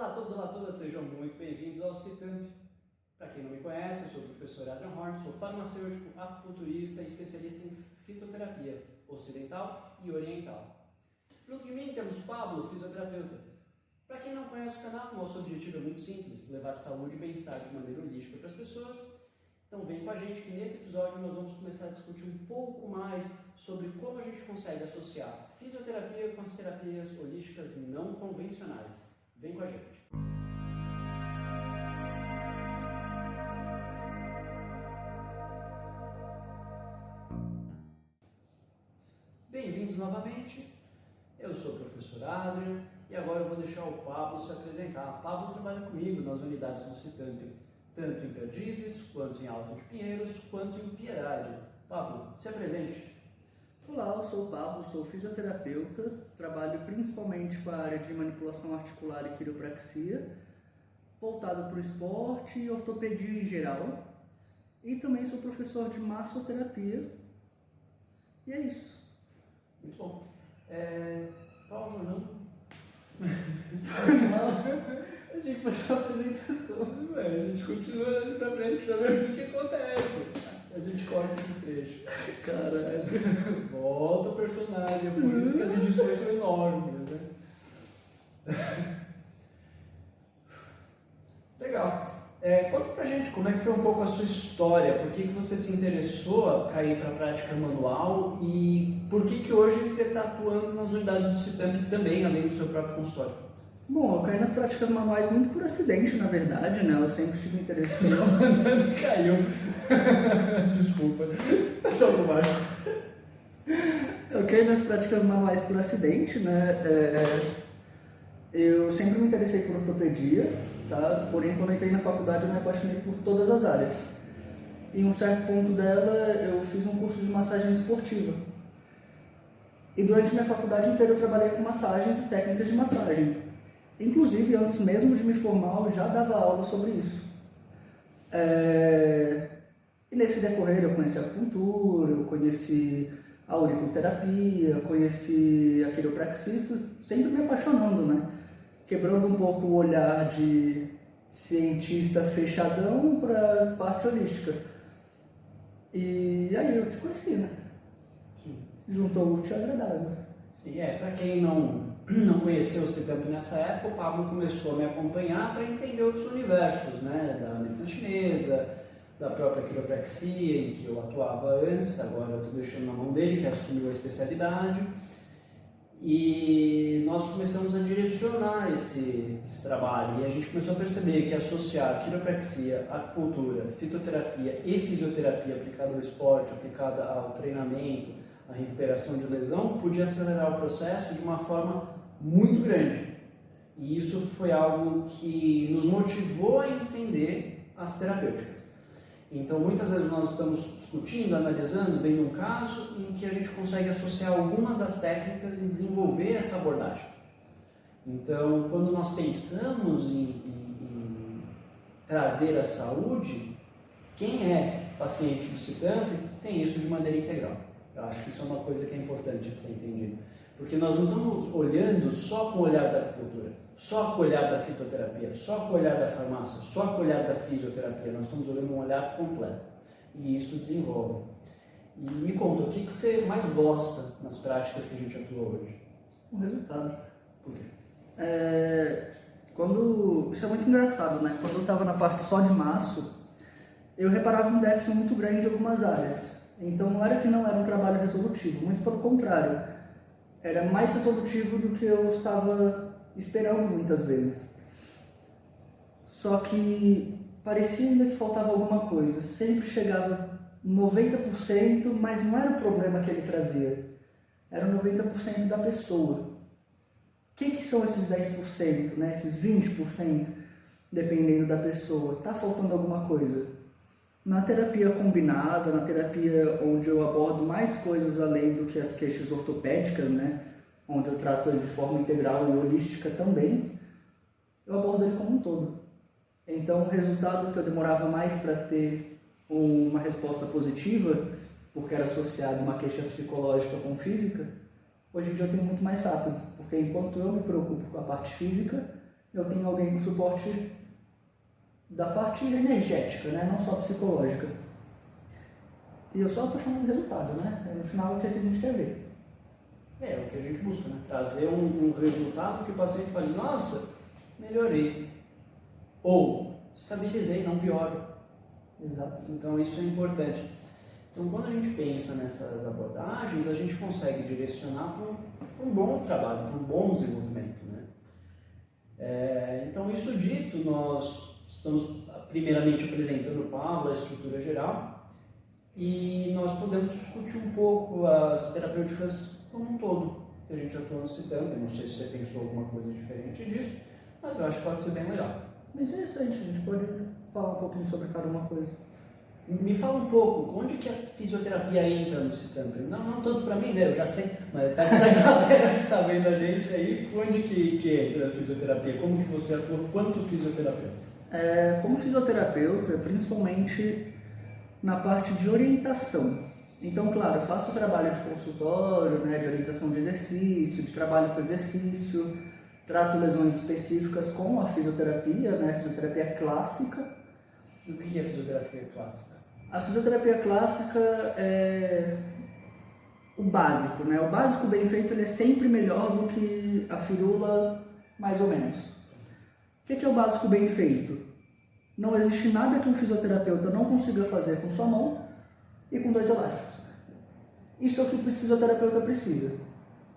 Olá a todos, olá a todas, sejam muito bem-vindos ao Citamp. Para quem não me conhece, eu sou o professor Adrian Horn, sou farmacêutico, acupunturista e especialista em fitoterapia ocidental e oriental. Junto de mim temos Pablo, fisioterapeuta. Para quem não conhece o canal, nosso objetivo é muito simples, levar saúde e bem-estar de maneira holística para as pessoas. Então vem com a gente que nesse episódio nós vamos começar a discutir um pouco mais sobre como a gente consegue associar fisioterapia com as terapias holísticas não convencionais. Vem com a gente. Bem-vindos novamente. Eu sou o professor Adrian e agora eu vou deixar o Pablo se apresentar. Pablo trabalha comigo nas unidades do Citamp, tanto em Perdizes, quanto em Alto de Pinheiros, quanto em Piedade. Pablo, se apresente. Olá, eu sou o Pablo, sou fisioterapeuta, trabalho principalmente com a área de manipulação articular e quiropraxia, voltado para o esporte e ortopedia em geral, e também sou professor de massoterapia, e é isso. Muito bom. Pausa não? A gente faz uma apresentação. A gente continua olhando pra frente pra ver o que acontece. A gente corta esse trecho. Caralho. Volta o personagem, por isso que as edições são enormes, né? Legal. Conta pra gente como é que foi um pouco a sua história, por que você se interessou a cair para a prática manual e por que hoje você está atuando nas unidades do Citamp também, além do seu próprio consultório? Bom, eu caí nas práticas manuais muito por acidente, na verdade, né? Eu sempre tive interesse nisso. Andando caiu. Desculpa. Só por baixo. Eu caí nas práticas manuais por acidente, né? Eu sempre me interessei por ortopedia, tá? Porém, quando eu entrei na faculdade, eu me apaixonei por todas as áreas. Em um certo ponto dela, eu fiz um curso de massagem esportiva. E durante minha faculdade inteira, eu trabalhei com massagens e técnicas de massagem. Inclusive, antes mesmo de me formar, eu já dava aula sobre isso. E nesse decorrer, eu conheci a acupuntura, eu conheci a auriculoterapia, conheci a quiropraxia, sempre me apaixonando, né? Quebrando um pouco o olhar de cientista fechadão para a parte holística. E aí eu te conheci, né? Sim. Juntou o útil ao agradável. Sim, para quem não conheceu o Citamp nessa época, o Pablo começou a me acompanhar para entender outros universos, né? Da medicina chinesa, da própria quiropraxia, em que eu atuava antes, agora eu estou deixando na mão dele, que assumiu a especialidade. E nós começamos a direcionar esse trabalho e a gente começou a perceber que associar quiropraxia, acupuntura, fitoterapia e fisioterapia aplicada ao esporte, aplicada ao treinamento, à recuperação de lesão, podia acelerar o processo de uma forma muito grande. E isso foi algo que nos motivou a entender as terapêuticas. Então, muitas vezes nós estamos discutindo, analisando, vendo um caso em que a gente consegue associar alguma das técnicas e desenvolver essa abordagem. Então, quando nós pensamos em trazer a saúde, quem é paciente do Citamp tem isso de maneira integral. Eu acho que isso é uma coisa que é importante de ser entendido. Porque nós não estamos olhando só com o olhar da acupuntura, só com o olhar da fitoterapia, só com o olhar da farmácia, só com o olhar da fisioterapia. Nós estamos olhando um olhar completo. E isso desenvolve. E me conta, o que você mais gosta nas práticas que a gente atua hoje? O resultado. Por quê? Isso é muito engraçado, né? Quando eu estava na parte só de maço, eu reparava um déficit muito grande em algumas áreas. Então não era que não era um trabalho resolutivo, muito pelo contrário. Era mais resolutivo do que eu estava esperando muitas vezes. Só que parecia ainda que faltava alguma coisa. Sempre chegava 90%, mas não era o problema que ele trazia. Era 90% da pessoa. O que são esses 10%, né? Esses 20%, dependendo da pessoa? Está faltando alguma coisa. Na terapia combinada, na terapia onde eu abordo mais coisas além do que as queixas ortopédicas, né? Onde eu trato ele de forma integral e holística também, eu abordo ele como um todo. Então, o resultado que eu demorava mais para ter uma resposta positiva, porque era associado uma queixa psicológica com física, hoje em dia eu tenho muito mais rápido, porque enquanto eu me preocupo com a parte física, eu tenho alguém com suporte da parte energética, né? Não só psicológica. E eu só apaixonado no resultado, né? No final é o que a gente quer ver. É o que a gente busca, né? Trazer um resultado que o paciente fale, nossa, melhorei. Ou estabilizei, não pioro. Exato. Então isso é importante. Então quando a gente pensa nessas abordagens, a gente consegue direcionar para um bom trabalho, para um bom desenvolvimento, né? Então isso dito, nós estamos primeiramente apresentando o Pablo, a estrutura geral, e nós podemos discutir um pouco as terapêuticas como um todo, que a gente atua no Citamp. Não sei se você pensou alguma coisa diferente disso, mas eu acho que pode ser bem legal. Interessante, a gente pode falar um pouquinho sobre cada uma coisa. Me fala um pouco, onde que a fisioterapia entra no Citamp? Não tanto para mim, né? Eu já sei, mas para essa galera que está vendo a gente aí, onde que entra a fisioterapia? Como que você atua quanto fisioterapeuta? Como fisioterapeuta, principalmente na parte de orientação. Então, claro, eu faço trabalho de consultório, né, de orientação de exercício, de trabalho com exercício, trato lesões específicas com a fisioterapia, né, fisioterapia clássica. E o que é fisioterapia clássica? A fisioterapia clássica é o básico, né? O básico bem feito ele é sempre melhor do que a firula mais ou menos. O que é o básico bem feito? Não existe nada que um fisioterapeuta não consiga fazer com sua mão e com 2 elásticos. Isso é o que o fisioterapeuta precisa.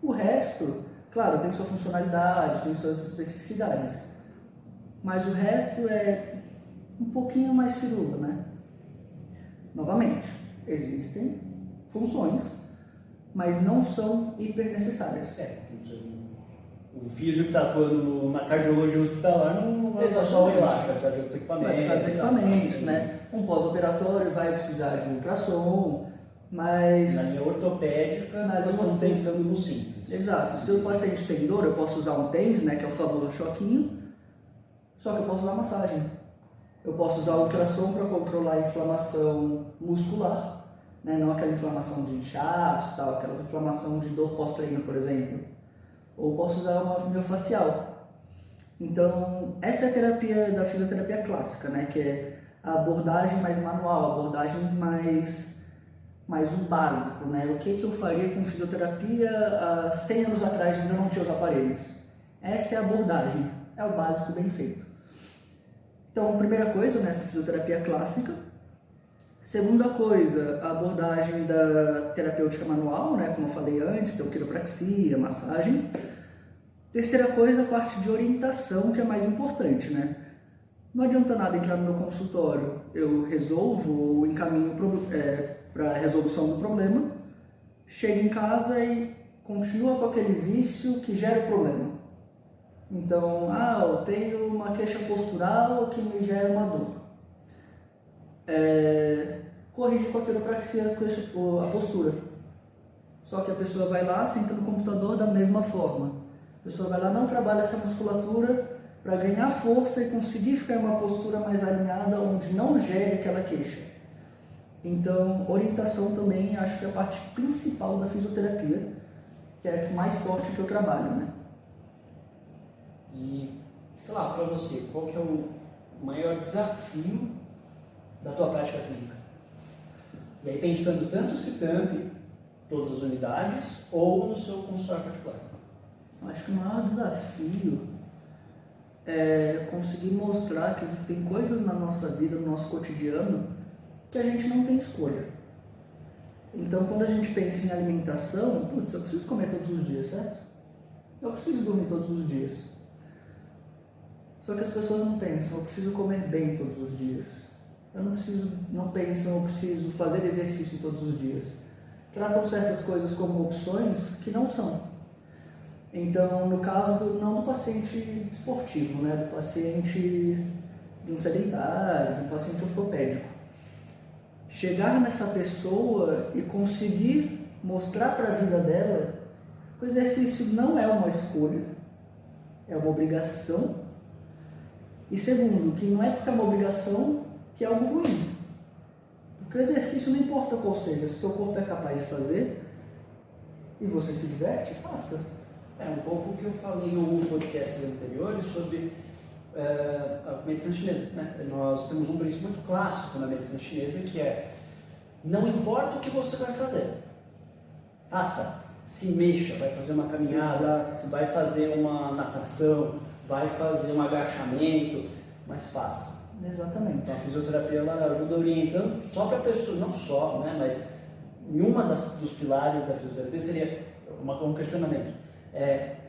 O resto, claro, tem sua funcionalidade, tem suas especificidades, mas o resto é um pouquinho mais firula, né? Novamente, existem funções, mas não são hiper necessárias. O físico que está atuando na cardiologia hospitalar não vai usar só o elástico, vai precisar de outros equipamentos. Vai precisar de equipamentos, né? Um pós-operatório vai precisar de ultrassom, mas... Na linha ortopédica, nós estamos pensando no simples. Exato. Se o paciente tem dor, eu posso usar um TENS, né, que é o famoso choquinho, só que eu posso usar massagem. Eu posso usar ultrassom para controlar a inflamação muscular, né? Não aquela inflamação de inchaço, tal, aquela inflamação de dor pós-treino, por exemplo. Ou posso usar uma miofascial. Então, essa é a terapia da fisioterapia clássica, né? Que é a abordagem mais manual, a abordagem mais o básico, né? O que eu faria com fisioterapia há 100 anos atrás, quando eu não tinha os aparelhos. Essa é a abordagem, é o básico bem feito. Então, primeira coisa, nessa fisioterapia clássica. Segunda coisa, a abordagem da terapêutica manual, né, como eu falei antes, então quiropraxia, massagem. Terceira coisa, a parte de orientação, que é mais importante, né? Não adianta nada entrar no meu consultório, eu resolvo ou encaminho para a resolução do problema, chego em casa e continua com aquele vício que gera o problema. Então, eu tenho uma queixa postural que me gera uma dor. Corrige com a quiropraxia a postura. Só que a pessoa vai lá, senta no computador da mesma forma. A pessoa vai lá, não trabalha essa musculatura para ganhar força e conseguir ficar em uma postura mais alinhada, onde não gere aquela queixa. Então, orientação também acho que é a parte principal da fisioterapia, que é a que mais forte que eu trabalho, né? E, sei lá, para você, qual que é o maior desafio da tua prática clínica? E aí pensando tanto no Citamp, todas as unidades, ou no seu consultório particular? Eu acho que o maior desafio é conseguir mostrar que existem coisas na nossa vida, no nosso cotidiano, que a gente não tem escolha. Então, quando a gente pensa em alimentação, eu preciso comer todos os dias, certo? Eu preciso dormir todos os dias. Só que as pessoas não pensam, eu preciso comer bem todos os dias. Não pensam, eu preciso fazer exercício todos os dias. Tratam certas coisas como opções que não são. Então, no caso, não do paciente esportivo, né? Do paciente de um sedentário, de um paciente ortopédico. Chegar nessa pessoa e conseguir mostrar para a vida dela que o exercício não é uma escolha, é uma obrigação. E segundo, que não é porque é uma obrigação que é algo ruim. Porque o exercício não importa qual seja, se o seu corpo é capaz de fazer e você se diverte, faça. É um pouco o que eu falei em alguns podcasts anteriores sobre a medicina chinesa, né? Nós temos um princípio muito clássico na medicina chinesa que é: não importa o que você vai fazer, faça, se mexa, vai fazer uma caminhada, vai fazer uma natação, vai fazer um agachamento, mas faça. Exatamente. Então a fisioterapia ela ajuda orientando só para a pessoa, não só, né, mas em uma dos pilares da fisioterapia seria um questionamento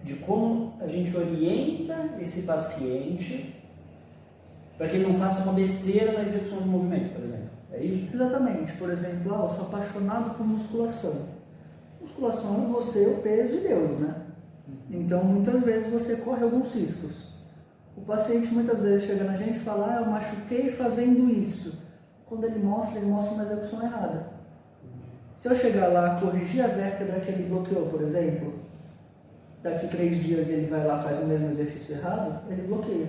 de como a gente orienta esse paciente para que ele não faça uma besteira na execução do movimento, por exemplo. É isso? Exatamente. Por exemplo, eu sou apaixonado por musculação. Musculação é você, o peso e Deus, né? Então, muitas vezes você corre alguns riscos. O paciente muitas vezes chega na gente e fala: eu machuquei fazendo isso. Quando ele mostra uma execução errada. Se eu chegar lá, corrigir a vértebra que ele bloqueou, por exemplo, daqui 3 dias ele vai lá e faz o mesmo exercício errado, ele bloqueia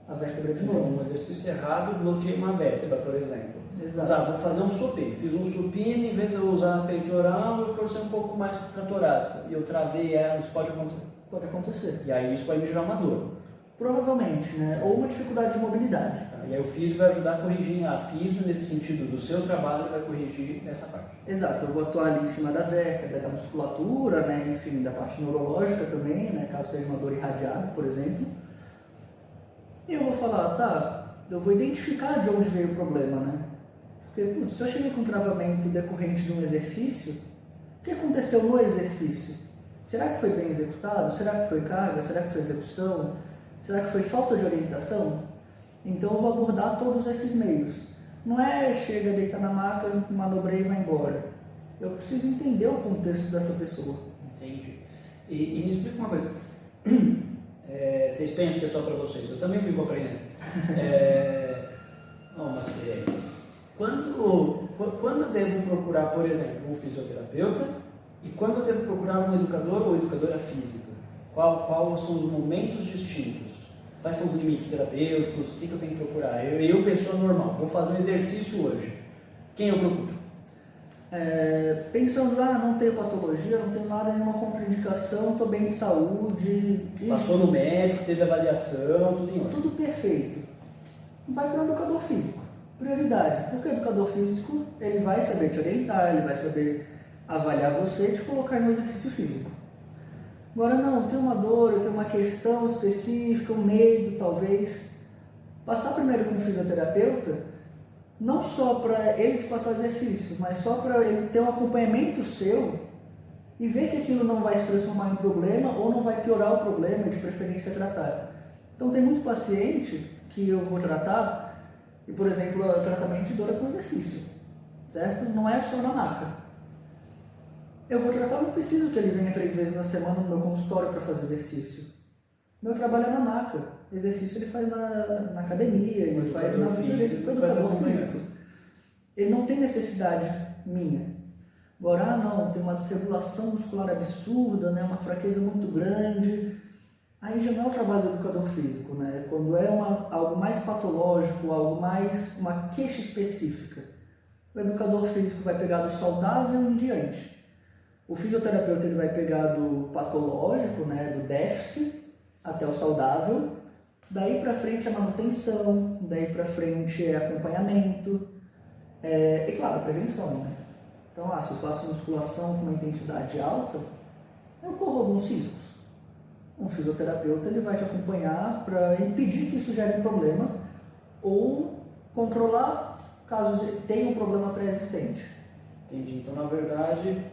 a vértebra de novo. Então, um exercício errado bloqueia uma vértebra, por exemplo. Exato. Vou fazer um supino. Fiz um supino, em vez de eu usar a peitoral, eu forcei um pouco mais para a torácica. E eu travei ela, isso pode acontecer. Pode acontecer. E aí isso vai me gerar uma dor. Provavelmente, né? Ou uma dificuldade de mobilidade. Tá? E aí o físio vai ajudar a corrigir. A físio, nesse sentido do seu trabalho, vai corrigir essa parte. Exato, eu vou atuar ali em cima da vértebra, da musculatura, né? Enfim, da parte neurológica também, né? Caso seja uma dor irradiada, por exemplo. E eu vou falar, tá, eu vou identificar de onde veio o problema, né? Porque, putz, se eu cheguei com um travamento decorrente de um exercício, o que aconteceu no exercício? Será que foi bem executado? Será que foi carga? Será que foi execução? Será que foi falta de orientação? Então eu vou abordar todos esses meios. Não é chega, deita na maca, manobreia e vai embora. Eu preciso entender o contexto dessa pessoa. Entendi. E me explica uma coisa. Vocês pensam que é só para vocês, eu também fico aprendendo. Quando eu devo procurar, por exemplo, um fisioterapeuta e quando eu devo procurar um educador ou educadora física? Quais são os momentos distintos? Quais são os limites terapêuticos? O que eu tenho que procurar? Eu pessoa normal, vou fazer um exercício hoje. Quem eu procuro? Pensando, não tenho patologia, não tenho nada, nenhuma contraindicação, estou bem de saúde. Passou no médico, teve avaliação, tudo em ordem. Tudo perfeito. Vai para o educador físico. Prioridade. Porque o educador físico, ele vai saber te orientar, ele vai saber avaliar você e te colocar no exercício físico. Agora não, eu tenho uma dor, eu tenho uma questão específica, um medo talvez. Passar primeiro com o fisioterapeuta, não só para ele te passar o exercício, mas só para ele ter um acompanhamento seu e ver que aquilo não vai se transformar em problema ou não vai piorar o problema, de preferência tratar. Então tem muito paciente que eu vou tratar e, por exemplo, o tratamento de dor é com exercício, certo? Não é só na maca. Eu vou tratar, não preciso que ele venha 3 vezes na semana no meu consultório para fazer exercício. Meu trabalho é na maca. Exercício ele faz na academia, ele faz na vida dele, com o educador físico. Ele não tem necessidade minha. Agora, não, tem uma desregulação muscular absurda, né, uma fraqueza muito grande. Aí já não é o trabalho do educador físico, né? Quando é algo mais patológico, algo mais, uma queixa específica. O educador físico vai pegar do saudável em diante. O fisioterapeuta ele vai pegar do patológico, né, do déficit, até o saudável. Daí para frente é manutenção, daí para frente é acompanhamento. E claro, prevenção, né? Então, se eu faço musculação com uma intensidade alta, eu corro alguns riscos. Um fisioterapeuta ele vai te acompanhar para impedir que isso gere um problema ou controlar caso tenha um problema pré-existente. Entendi. Então, na verdade,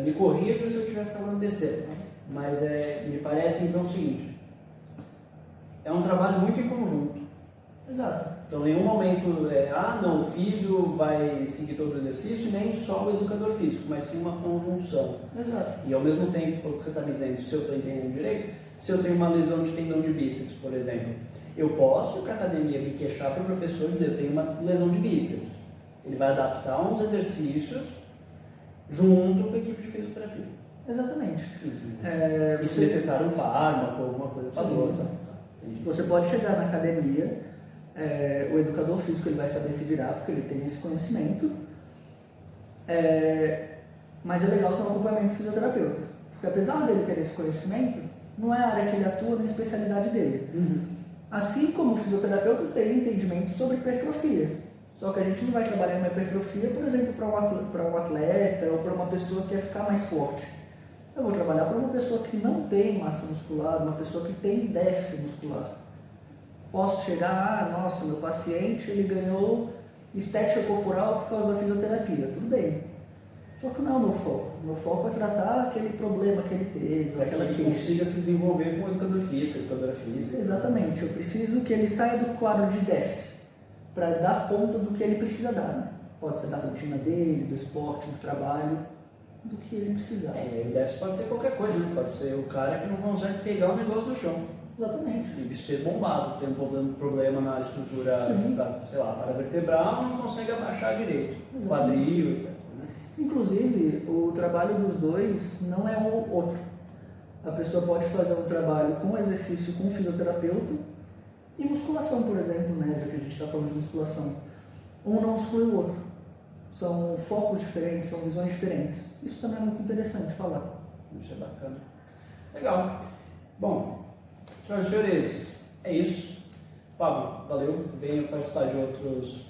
me corrija se eu estiver falando besteira, mas me parece então o seguinte: é um trabalho muito em conjunto. Exato. Então, em nenhum momento não, o físio vai seguir todo o exercício, nem só o educador físico, mas sim uma conjunção. Exato. E ao mesmo tempo, pelo que você está me dizendo, se eu estou entendendo direito, se eu tenho uma lesão de tendão de bíceps, por exemplo, eu posso ir para a academia me queixar para o professor e dizer: eu tenho uma lesão de bíceps. Ele vai adaptar uns exercícios junto com a equipe de fisioterapia. Exatamente. E se necessário um fármaco, alguma coisa para dor. Tá? Você pode chegar na academia, o educador físico ele vai saber se virar, porque ele tem esse conhecimento, mas é legal ter um acompanhamento fisioterapeuta, Porque apesar dele ter esse conhecimento, não é a área que ele atua nem a especialidade dele. Assim como o fisioterapeuta tem entendimento sobre hipertrofia. Só que a gente não vai trabalhar uma hipertrofia, por exemplo, para um atleta ou para uma pessoa que quer ficar mais forte. Eu vou trabalhar para uma pessoa que não tem massa muscular, uma pessoa que tem déficit muscular. Posso chegar, nossa, meu paciente ele ganhou estética corporal por causa da fisioterapia. Tudo bem. Só que não é o meu foco. O meu foco é tratar aquele problema que ele teve, Para que ele consiga se desenvolver como educador físico, educadora física. Exatamente. Eu preciso que ele saia do quadro de déficit para dar conta do que ele precisa dar. Né? Pode ser da rotina dele, do esporte, do trabalho, do que ele precisar. O déficit pode ser qualquer coisa, né? Pode ser o cara que não consegue pegar o negócio do chão. Exatamente. E ser bombado, tem um problema na estrutura, sei lá, paravertebral, não consegue abaixar direito. Exatamente. Quadril, etc. Inclusive, o trabalho dos dois não é um ou outro. A pessoa pode fazer um trabalho com exercício com fisioterapeuta e musculação, por exemplo, né? Já que a gente está falando de musculação. Um não exclui o outro. São focos diferentes, são visões diferentes. Isso também é muito interessante falar. Isso é bacana. Legal. Bom, senhoras e senhores, é isso. Pablo, valeu. Venha participar de outros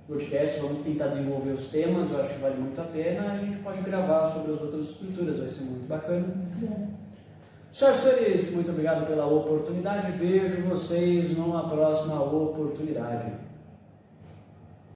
podcasts. Vamos tentar desenvolver os temas. Eu acho que vale muito a pena. A gente pode gravar sobre as outras estruturas. Vai ser muito bacana. Muito bom. Senhoras e senhores, muito obrigado pela oportunidade. Vejo vocês numa próxima oportunidade.